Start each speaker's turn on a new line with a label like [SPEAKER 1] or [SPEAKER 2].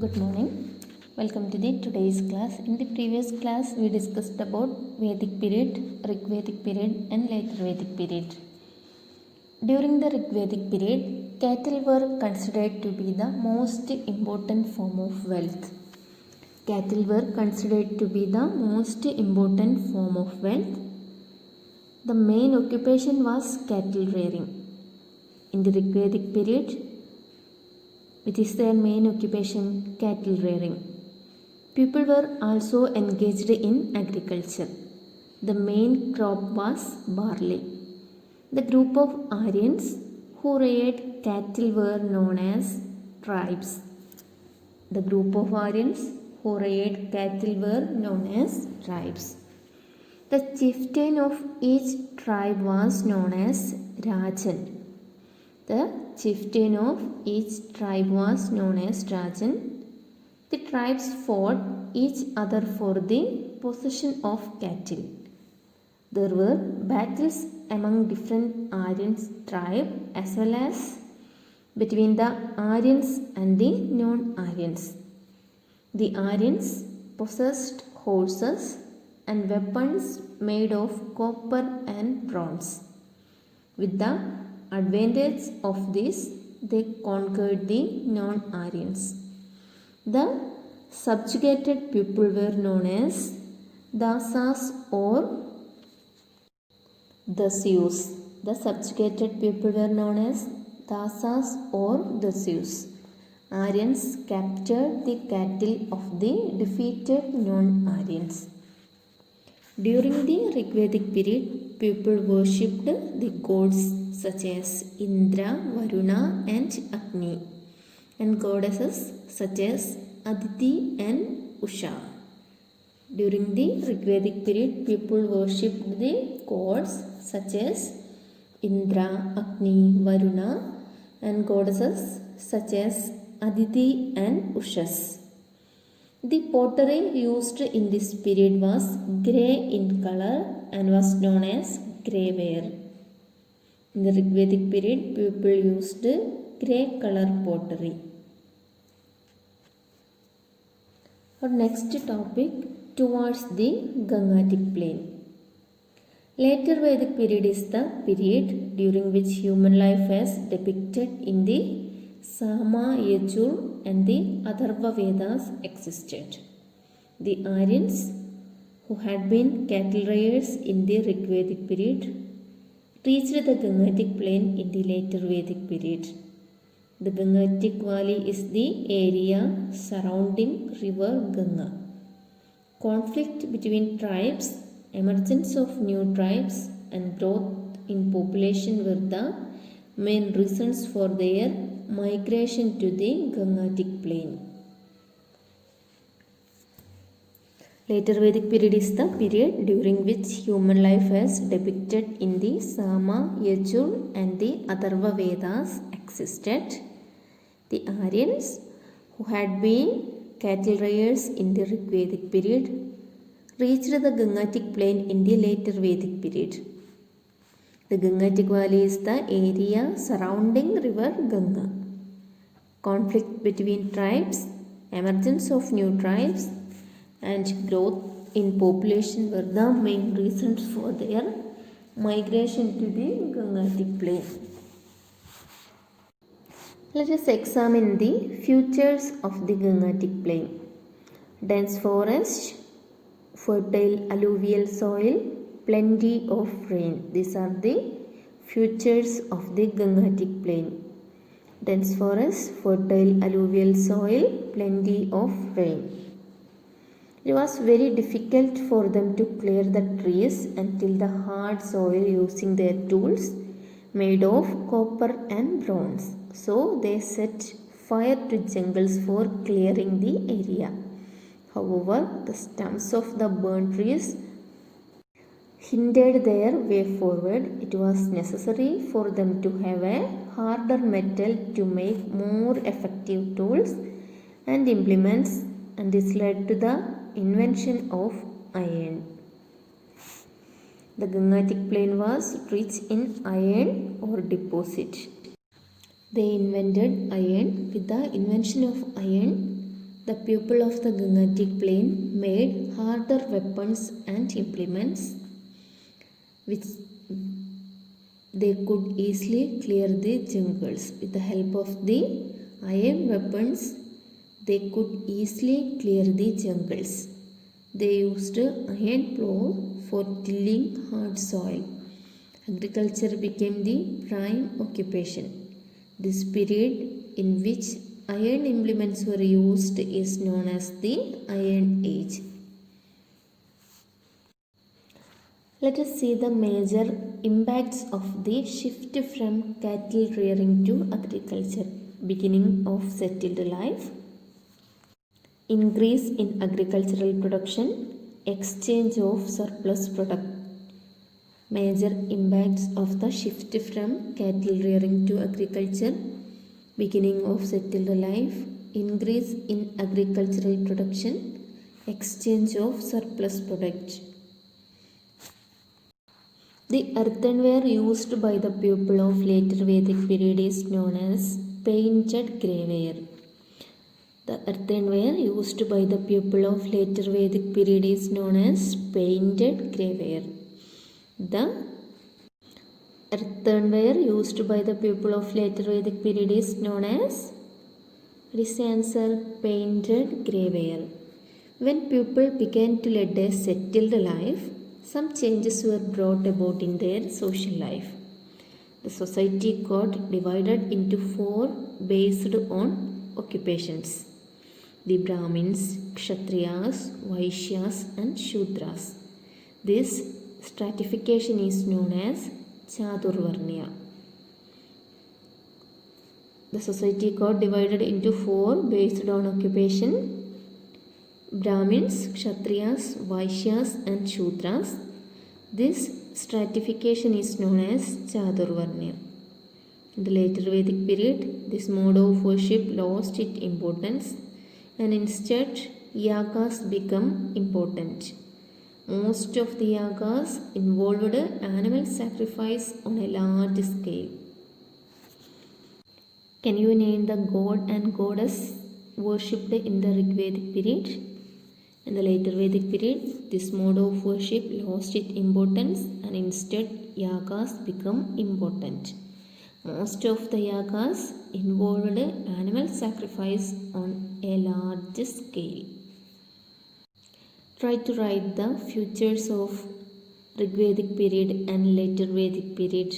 [SPEAKER 1] Good morning. Welcome to the today's class. In the previous class, we discussed about Vedic period, Rig Vedic period, and later Vedic period. During the Rig Vedic period, cattle were considered to be the most important form of wealth. Cattle were considered to be the most important form of wealth. The main occupation was cattle rearing. In the Rig Vedic period, which is their main occupation, cattle rearing. People were also engaged in agriculture. The main crop was barley. The group of Aryans who reared cattle were known as tribes. The group of Aryans who reared cattle were known as tribes. The chieftain of each tribe was known as Rajan. The chieftain of each tribe was known as Rajan. The tribes fought each other for the possession of cattle. There were battles among different Aryan tribes as well as between the Aryans and the non-Aryans. The Aryans possessed horses and weapons made of copper and bronze. With the advantage of this, they conquered the non-Aryans. The subjugated people were known as Dasas or Dasyus. The subjugated people were known as Dasas or Dasyus. Aryans captured the cattle of the defeated non-Aryans. During the Rig Vedic period, people worshipped the gods such as Indra, Varuna and Agni, and goddesses such as Aditi and Usha. During the Rig Vedic period, people worshipped the gods such as Indra, Agni, Varuna, and goddesses such as Aditi and Ushas. The pottery used in this period was grey in color and was known as greyware. In the Rig Vedic period, people used grey color pottery. Our next topic, towards the Gangatic plain. Later Vedic period is the period during which human life is depicted in the Sama, Yajur and the Atharva Vedas existed. The Aryans, who had been cattle rearers in the Rig Vedic period, reached the Gangatic plain in the later Vedic period. The Gangatic valley is the area surrounding river Ganga. Conflict between tribes, emergence of new tribes and growth in population were the main reasons for their migration to the Gangatic plain. Later Vedic period is the period during which human life is depicted in the Sama, Yajur and the Atharva Vedas existed. The Aryans, who had been cattle rearers in the Rig Vedic period, reached the Gangatic plain in the later Vedic period. The Gangatic valley is the area surrounding river Ganga. Conflict between tribes, emergence of new tribes and growth in population were the main reasons for their migration to the Gangatic plain. Let us examine the features of the Gangatic plain. Dense forest, fertile alluvial soil, plenty of rain. These are the features of the Gangatic plain. Dense forest, fertile alluvial soil, plenty of rain. It was very difficult for them to clear the trees until the hard soil using their tools made of copper and bronze. So they set fire to jungles for clearing the area. However, the stumps of the burnt trees hindered their way forward. It was necessary for them to have a harder metal to make more effective tools and implements, and this led to the invention of iron. The Gangatic plain was rich in iron ore deposit. They invented iron. With the invention of iron, The people of the Gangetic plain made harder weapons and implements which they could easily clear the jungles. With the help of the iron weapons, they could easily clear the jungles. They used iron plow for tilling hard soil. Agriculture became the prime occupation. This period in which iron implements were used is known as the Iron Age. Let us see the major impacts of the shift from cattle rearing to agriculture. Beginning of settled life, increase in agricultural production, exchange of surplus product. Major impacts of the shift from cattle rearing to agriculture. Beginning of settled life, increase in agricultural production, exchange of surplus product. The earthenware used by the people of later Vedic period is known as painted greyware. The earthenware used by the people of later Vedic period is known as painted greyware. The earthenware used by the people of later Vedic period is known as, what is the answer? Painted greyware. When people began to lead a settled life, some changes were brought about in their social life. The society got divided into four based on occupations: the Brahmins, Kshatriyas, Vaishyas and Shudras. This stratification is known as Chaturvarnya. The society got divided into four based on occupation: Brahmins, Kshatriyas, Vaishyas and Shudras. This stratification is known as Chaturvarnya. In the later Vedic period, this mode of worship lost its importance and instead yagas become important. Most of the yagas involved animal sacrifice on a large scale. Can you name the god and goddess worshipped in the Rigvedic period? In the later Vedic period, this mode of worship lost its importance and instead yagas become important. Most of the yagas involved animal sacrifice on a large scale. Try to write the features of Rigvedic period and later Vedic period.